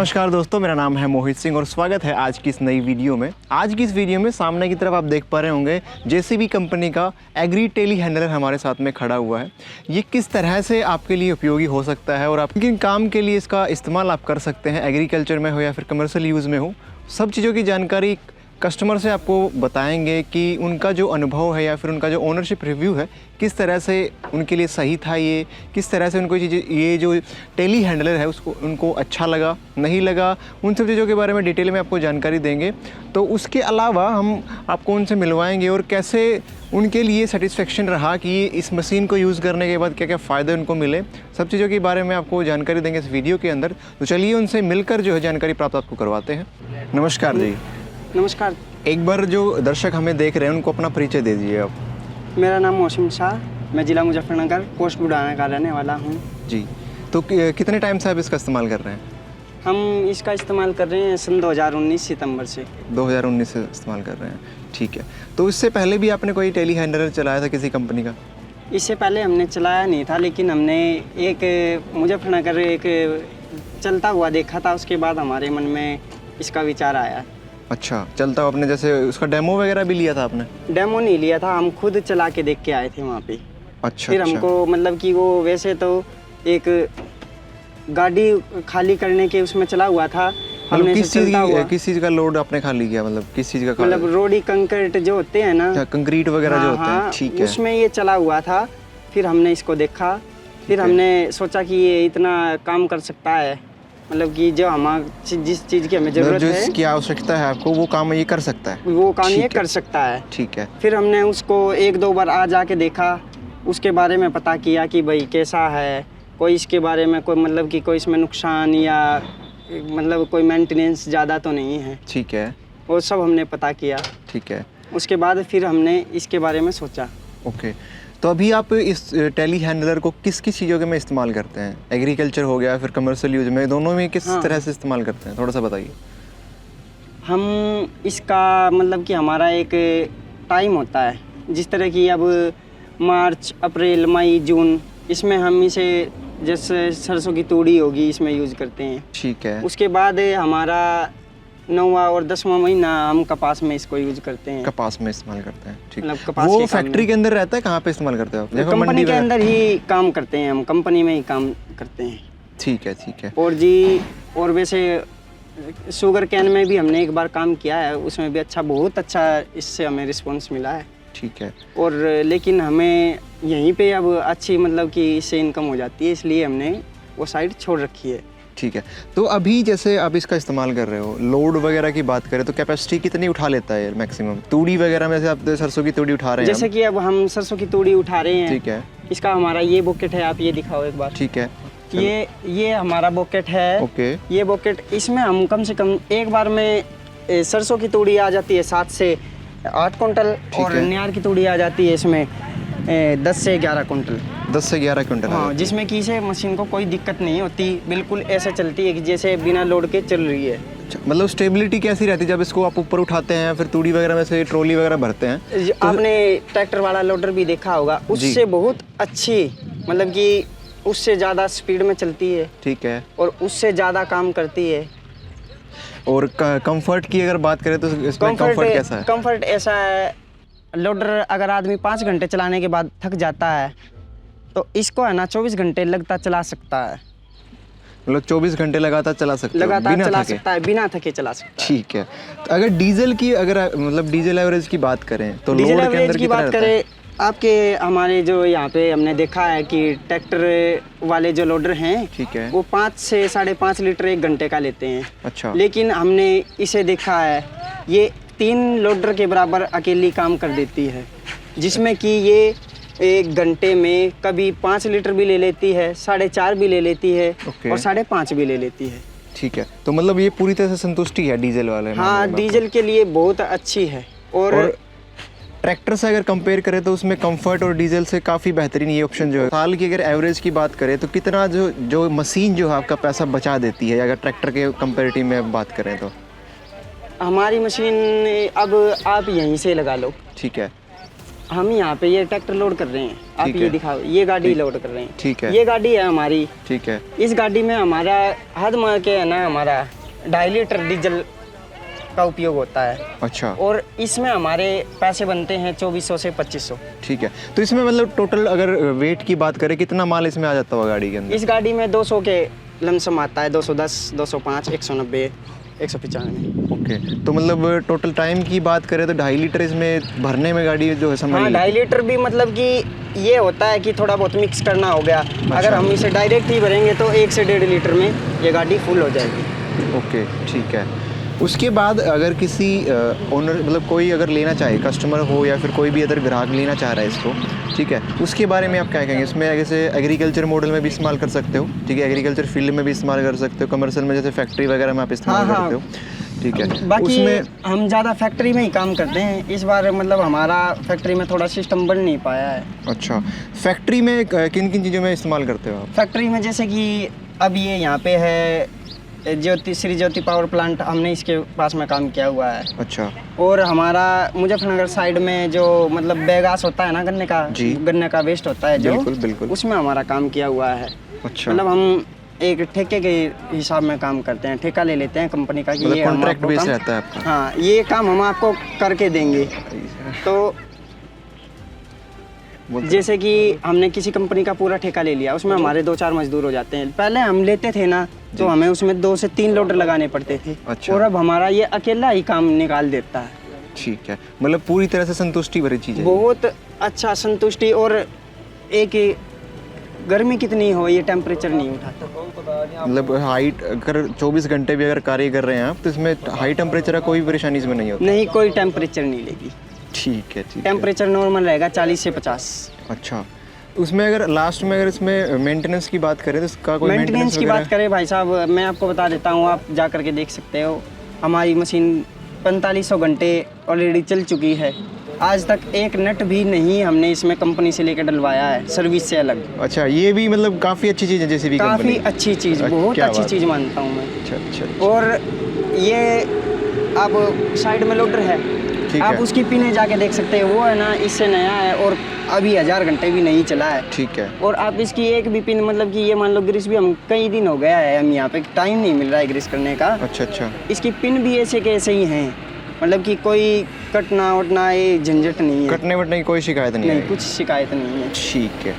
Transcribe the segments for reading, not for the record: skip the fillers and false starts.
नमस्कार दोस्तों, मेरा नाम है मोहित सिंह और स्वागत है आज की इस नई वीडियो में। आज की इस वीडियो में सामने की तरफ आप देख पा रहे होंगे जेसीबी कंपनी का एग्री टेली हैंडलर हमारे साथ में खड़ा हुआ है। ये किस तरह से आपके लिए उपयोगी हो सकता है और आप किन काम के लिए इसका इस्तेमाल आप कर सकते हैं, एग्रीकल्चर में हो या फिर कमर्शियल यूज़ में हो, सब चीज़ों की जानकारी कस्टमर से आपको बताएंगे कि उनका जो अनुभव है या फिर उनका जो ओनरशिप रिव्यू है किस तरह से उनके लिए सही था, ये किस तरह से उनको ये जो टेली हैंडलर है उसको उनको अच्छा लगा नहीं लगा, उन सब चीज़ों के बारे में डिटेल में आपको जानकारी देंगे। तो उसके अलावा हम आपको उनसे मिलवाएंगे और कैसे उनके लिए सेटिस्फेक्शन रहा कि इस मशीन को यूज़ करने के बाद क्या क्या फ़ायदे उनको मिले, सब चीज़ों के बारे में आपको जानकारी देंगे इस वीडियो के अंदर। तो चलिए उनसे मिलकर जो है जानकारी प्राप्त आपको करवाते हैं। नमस्कार जी। नमस्कार। एक बार जो दर्शक हमें देख रहे हैं उनको अपना परिचय दे दीजिए आप। मेरा नाम मौसम शाह, मैं ज़िला मुजफ्फरनगर पोस्ट बुढ़ाना का रहने वाला हूँ जी। तो कितने टाइम से आप इसका इस्तेमाल कर रहे हैं? हम इसका इस्तेमाल कर रहे हैं सन 2019 सितंबर से। 2019 से इस्तेमाल कर रहे हैं, ठीक है। तो इससे पहले भी आपने कोई टेली हैंडलर चलाया था किसी कंपनी का? इससे पहले हमने चलाया नहीं था, लेकिन हमने एक मुजफ्फरनगर एक चलता हुआ देखा था, उसके बाद हमारे मन में इसका विचार आया। अच्छा, चलता हुआ आपने जैसे उसका डेमो वगैरह भी लिया था आपने? डेमो नहीं लिया था, हम खुद चला के देख के आए थे वहाँ पे। अच्छा। फिर हमको मतलब कि वो वैसे तो एक गाड़ी खाली करने के उसमें चला हुआ था। मतलब किस चीज़ का लोड आपने खाली किया, मतलब किस चीज़ का? मतलब रोडी कंक्रीट जो होते हैं ना, कंक्रीट वगैरह जो होते हैं, ठीक है, उसमें ये चला हुआ था। फिर हमने इसको देखा, फिर हमने सोचा कि ये इतना काम कर सकता है, मतलब कि जो हमारा जिस चीज़ की हमें ज़रूरत है, जिसकी आवश्यकता है आपको, वो काम ये कर सकता है, वो काम ये कर सकता है। ठीक है। फिर हमने उसको एक दो बार आ जाके देखा, उसके बारे में पता किया कि भाई कैसा है, कोई इसके बारे में कोई मतलब कि कोई इसमें नुकसान या मतलब कोई मेंटेनेंस ज़्यादा तो नहीं है, ठीक है, वो सब हमने पता किया। ठीक है। उसके बाद फिर हमने इसके बारे में सोचा। ओके। तो अभी आप इस टेली हैंडलर को किस किस चीज़ों के में इस्तेमाल करते हैं? एग्रीकल्चर हो गया, फिर कमर्शियल यूज में, दोनों में किस तरह से इस्तेमाल करते हैं, थोड़ा सा बताइए। हम इसका मतलब कि हमारा एक टाइम होता है, जिस तरह की अब मार्च, अप्रैल, मई, जून, इसमें हम इसे जैसे सरसों की तूड़ी होगी इसमें यूज़ करते हैं, ठीक है। उसके बाद हमारा 9वां और 10वां महीना हम कपास में इसको यूज करते हैं। कपास में इस्तेमाल करते हैं, ठीक। मतलब कपास वो फैक्ट्री के अंदर रहता है, कहाँ पे इस्तेमाल करते हो आप? कंपनी के अंदर ही काम करते हैं, हम कंपनी में ही काम करते हैं। ठीक है, ठीक है। और जी, और वैसे शुगर कैन में भी हमने एक बार काम किया है, उसमें भी अच्छा, बहुत अच्छा इससे हमें रिस्पॉन्स मिला है, ठीक है। और लेकिन हमें यहीं पे अब अच्छी मतलब कि इससे इनकम हो जाती है, इसलिए हमने वो साइड छोड़ रखी है। ठीक है। तो अभी जैसे आप इसका इस्तेमाल कर रहे हो, लोड वगैरह की बात करें तो कैपेसिटी कितनी उठा लेता है मैक्सिमम? तूड़ी वगैरह में से आप सरसों की तूड़ी उठा रहे हैं, जैसे कि अब हम सरसों की तूड़ी उठा रहे हैं, ठीक है। इसका हमारा ये बकेट है, आप ये दिखाओ एक बार। ठीक है। ये हमारा बकेट है। ओके। ये बकेट, इसमें हम कम से कम एक बार में सरसों की तूड़ी आ जाती है 7 से 8 कुंटल, और नियार की तूड़ी आ जाती है इसमें 10 से 11 कुंटल। 10 से 11 क्विंटल। हाँ, जिसमें कि इसे मशीन को कोई दिक्कत नहीं होती, बिल्कुल ऐसे चलती है कि जैसे बिना लोड के चल रही है। अच्छा, मतलब स्टेबिलिटी कैसी रहती है जब इसको आप ऊपर उठाते हैं, फिर तूड़ी वगैरह में से ट्रॉली वगैरह भरते हैं? तो आपने ट्रैक्टर वाला लोडर भी देखा होगा, उससे बहुत अच्छी, मतलब कि उससे ज़्यादा स्पीड में चलती है, ठीक है, और उससे ज़्यादा काम करती है। और कंफर्ट की अगर बात करें तो इसमें कंफर्ट कैसा है? कंफर्ट ऐसा है, लोडर अगर आदमी 5 घंटे चलाने के बाद थक जाता है तो इसको है ना 24 घंटे लगातार चला सकता है। मतलब 24 घंटे लगातार चला सकते हैं, लगातार चला सकता है, बिना थके चला सकता है। ठीक है। तो अगर डीजल की, अगर मतलब डीजल एवरेज की बात करें तो डीजल लोड के एवरेज अंदर की बात करें, आपके हमारे जो यहाँ पे हमने देखा है कि ट्रैक्टर वाले जो लोडर हैं, ठीक है, वो 5 से 5.5 लीटर 1 घंटे का लेते हैं। अच्छा। लेकिन हमने इसे देखा है, ये 3 लोडर के बराबर अकेली काम कर देती है, जिसमें कि ये 1 घंटे में कभी 5 लीटर भी ले लेती है, 4.5 भी ले लेती है, और 5.5 भी ले लेती है। ठीक है। तो मतलब ये पूरी तरह से संतुष्टि है डीजल वाले? हाँ, डीजल के लिए बहुत अच्छी है। और ट्रैक्टर से अगर कंपेयर करें तो उसमें कंफर्ट और डीजल से काफ़ी बेहतरीन ये ऑप्शन जो है। साल की अगर एवरेज की बात करें तो कितना जो मशीन जो है आपका पैसा बचा देती है, अगर ट्रैक्टर के कंपेरेटिव में बात करें तो? हमारी मशीन अब आप यहीं से लगा लो, ठीक है, हम यहाँ पे ये ट्रैक्टर लोड कर रहे हैं, आप ये दिखाओ, ये गाड़ी लोड कर रहे हैं, ठीक है, ये गाड़ी है हमारी, ठीक है। इस गाड़ी में हमारा हद मार के है ना, हमारा 2.5 लीटर डीजल का उपयोग होता है। अच्छा, और इसमें हमारे पैसे बनते हैं 2400 से 2500। ठीक है। तो इसमें मतलब टोटल अगर वेट की बात करें कितना माल इसमें आ जाता होगा गाड़ी के अंदर? इस गाड़ी में 200 के लमसम आता है, 210, 205, 190, 195। ओके, तो मतलब टोटल टाइम की बात करें तो 2.5 लीटर इसमें भरने में गाड़ी जो है समय हाँ, लेती 2.5 लीटर भी मतलब कि ये होता है कि थोड़ा बहुत मिक्स करना हो गया। अगर हम इसे डायरेक्ट ही भरेंगे तो 1 से 1.5 लीटर में ये गाड़ी फुल हो जाएगी। ओके, ठीक है। उसके बाद अगर किसी ओनर मतलब कोई अगर लेना चाहे, कस्टमर हो या फिर कोई भी अगर ग्राहक लेना चाह रहा है इसको, ठीक है, उसके बारे में आप क्या कहेंगे? इसमें जैसे एग्रीकल्चर मॉडल में भी इस्तेमाल कर सकते हो, ठीक है, एग्रीकल्चर फील्ड में भी इस्तेमाल कर सकते हो, कमर्शियल में जैसे फैक्ट्री वगैरह में आप इस्तेमाल हाँ, करते हो, ठीक है। बाकी उसमें हम ज़्यादा फैक्ट्री में ही काम करते हैं। इस बार मतलब हमारा फैक्ट्री में थोड़ा सिस्टम बन नहीं पाया है। अच्छा, फैक्ट्री में किन किन चीज़ों में इस्तेमाल करते हो आप? फैक्ट्री में जैसे कि अब ये यहाँ पे है श्री ज्योति पावर प्लांट, हमने इसके पास में काम किया हुआ है। अच्छा, और हमारा मुजफ्फरनगर साइड में जो मतलब बैगास होता है ना, गन्ने का, जी, गन्ने का वेस्ट होता है जो, बिल्कुल बिल्कुल, उसमें हमारा काम किया हुआ है। अच्छा, मतलब हम एक ठेके के हिसाब में काम करते हैं, ठेका ले लेते हैं कंपनी का कि मतलब ये हम कॉन्ट्रैक्ट आपको बेस काम, रहता है आपका? हाँ, ये काम हम आपको करके देंगे। तो जैसे कि हमने किसी कंपनी का पूरा ठेका ले लिया, उसमें हमारे 2-4 मजदूर हो जाते हैं। पहले हम लेते थे ना तो हमें उसमें 2 से 3 लोडर लगाने पड़ते थे। अच्छा। और अब हमारा ये अकेला ही काम निकाल देता है। ठीक है, मतलब पूरी तरह से संतुष्टि भरी चीज़ है। बहुत अच्छा संतुष्टि। और एक गर्मी कितनी हो ये टेम्परेचर नहीं उठाता। मतलब हाइट अगर 24 घंटे भी अगर कार्य कर रहे हैं आप तो इसमें हाई टेम्परेचर का कोई परेशानी इसमें नहीं होती? नहीं, कोई टेम्परेचर नहीं लेगी। ठीक है, ठीक है। टेम्परेचर नॉर्मल रहेगा 40 से 50। अच्छा, उसमें अगर लास्ट में अगर इसमें मेंटेनेंस की बात करें तो इसका कोई मेंटेनेंस की बात करें भाई साहब, मैं आपको बता देता हूँ, आप जा करके देख सकते हो। हमारी मशीन 4500 घंटे ऑलरेडी चल चुकी है। आज तक एक नट भी नहीं हमने इसमें कंपनी से लेकर डलवाया है, सर्विस से अलग। अच्छा, ये भी मतलब काफ़ी अच्छी चीज़ है जैसे भी काफ़ी कंपनी। अच्छी चीज़, बहुत अच्छी चीज़ मानता हूँ मैं। अच्छा अच्छा, और ये अब साइड में लोडर है, आप है। उसकी पिने जाके देख सकते हैं। वो है ना, इससे नया है और अभी 1000 घंटे भी नहीं चला है। ठीक है। और आप इसकी एक भी पिन मतलब कि ये मान लो ग्रीस भी, हम कई दिन हो गया है, हम यहाँ पे टाइम नहीं मिल रहा है ग्रीस करने का। अच्छा अच्छा, इसकी पिन भी ऐसे के ऐसे ही हैं, मतलब कि कोई कटना वटना ये झंझट नहीं है। कटने वटने की कोई शिकायत नहीं है? कुछ शिकायत नहीं है। ठीक है।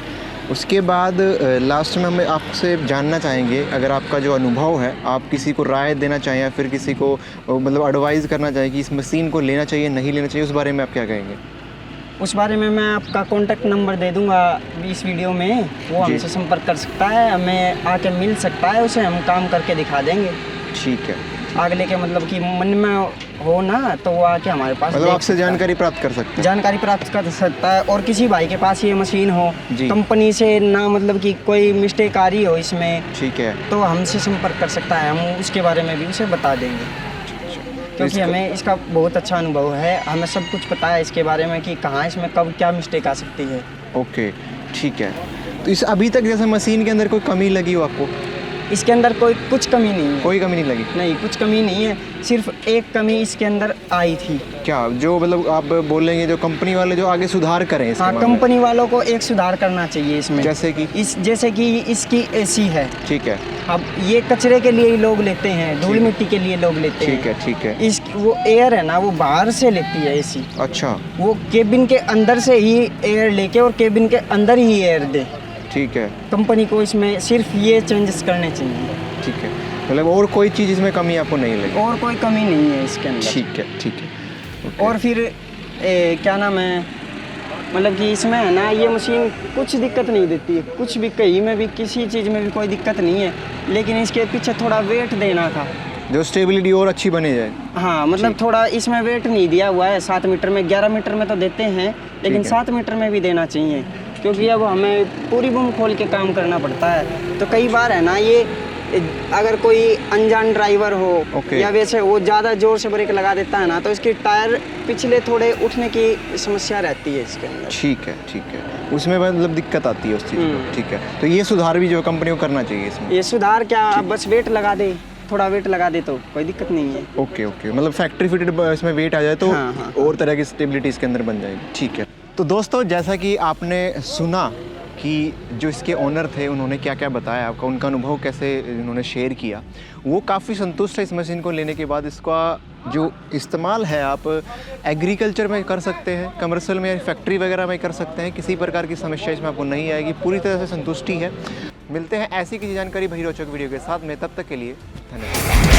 उसके बाद लास्ट में हम आपसे जानना चाहेंगे, अगर आपका जो अनुभव है, आप किसी को राय देना चाहें या फिर किसी को मतलब एडवाइस करना चाहें कि इस मशीन को लेना चाहिए नहीं लेना चाहिए, उस बारे में आप क्या कहेंगे? उस बारे में मैं आपका कॉन्टैक्ट नंबर दे दूंगा इस वीडियो में, वो हमसे संपर्क कर सकता है, हमें आके मिल सकता है, उसे हम काम करके दिखा देंगे। ठीक है। अगले के मतलब कि मन में हो ना तो वो आके हमारे पास मतलब आपसे जानकारी प्राप्त कर सकते हैं? जानकारी प्राप्त कर सकता है। और किसी भाई के पास ये मशीन हो, कंपनी से ना मतलब कि कोई मिस्टेक आ रही हो इसमें, ठीक है, तो हमसे संपर्क कर सकता है, हम उसके बारे में भी उसे बता देंगे। क्योंकि हमें इसका बहुत अच्छा अनुभव है, हमें सब कुछ पता है इसके बारे में कि कहाँ इसमें कब क्या मिस्टेक आ सकती है। ओके, ठीक है। तो इस अभी तक जैसे मशीन के अंदर कोई कमी लगी हो आपको? इसके अंदर कोई कुछ कमी नहीं है। कोई कमी नहीं लगी? नहीं, कुछ कमी नहीं है, सिर्फ एक कमी इसके अंदर आई थी। क्या जो मतलब आप बोलेंगे जो कंपनी वाले जो आगे सुधार करें इसके हाँ, मामले में? कंपनी वालों को एक सुधार करना चाहिए इसमें। जैसे कि जैसे कि इसकी एसी है, ठीक है, अब ये कचरे के लिए ही लोग लेते हैं, धूल मिट्टी के लिए लोग लेते हैं। ठीक है, ठीक है। इस वो एयर है ना, वो बाहर से लेती है एसी। अच्छा, वो केबिन के अंदर से ही एयर लेके और केबिन के अंदर ही एयर दे। ठीक है, कंपनी को इसमें सिर्फ ये चेंजेस करने चाहिए। ठीक है। मतलब और कोई चीज़ इसमें कमी आपको नहीं लगी? और कोई कमी नहीं है इसके अंदर। ठीक है, ठीक है। ओके। और फिर क्या नाम है, मतलब कि इसमें है ना, ये मशीन कुछ दिक्कत नहीं देती है, कुछ भी, कहीं में भी, किसी चीज़ में भी कोई दिक्कत नहीं है। लेकिन इसके पीछे थोड़ा वेट देना था, जो स्टेबिलिटी और अच्छी बनी जाए। हाँ, मतलब थोड़ा इसमें वेट नहीं दिया हुआ है। 7 मीटर में, 11 मीटर में तो देते हैं, लेकिन 7 मीटर में भी देना चाहिए, क्योंकि अब हमें पूरी बूम खोल के काम करना पड़ता है। तो कई बार है ना, ये अगर कोई अनजान ड्राइवर हो या वैसे वो ज़्यादा ज़ोर से ब्रेक लगा देता है ना, तो इसकी टायर पिछले थोड़े उठने की समस्या रहती है इसके अंदर। ठीक है, ठीक है। उसमें मतलब दिक्कत आती है उस चीज़ में। ठीक है, तो ये सुधार भी जो कंपनी को करना चाहिए इसमें। ये सुधार क्या, बस वेट लगा दे, थोड़ा वेट लगा दे तो कोई दिक्कत नहीं है। ओके ओके, मतलब फैक्ट्री फिटेड इसमें वेट आ जाए तो हाँ। और तरह की स्टेबिलिटी इसके अंदर बन जाएगी। ठीक है। तो दोस्तों, जैसा कि आपने सुना कि जो इसके ओनर थे उन्होंने क्या क्या बताया आपका, उनका अनुभव कैसे उन्होंने शेयर किया। वो काफ़ी संतुष्ट है इस मशीन को लेने के बाद। इसका जो इस्तेमाल है आप एग्रीकल्चर में कर सकते हैं, कमर्शियल में, फैक्ट्री वगैरह में कर सकते हैं। किसी प्रकार की समस्या इसमें आपको नहीं आएगी, पूरी तरह से संतुष्टि है। मिलते हैं ऐसी किसी जानकारी भरी रोचक वीडियो के साथ में, तब तक के लिए धन्यवाद।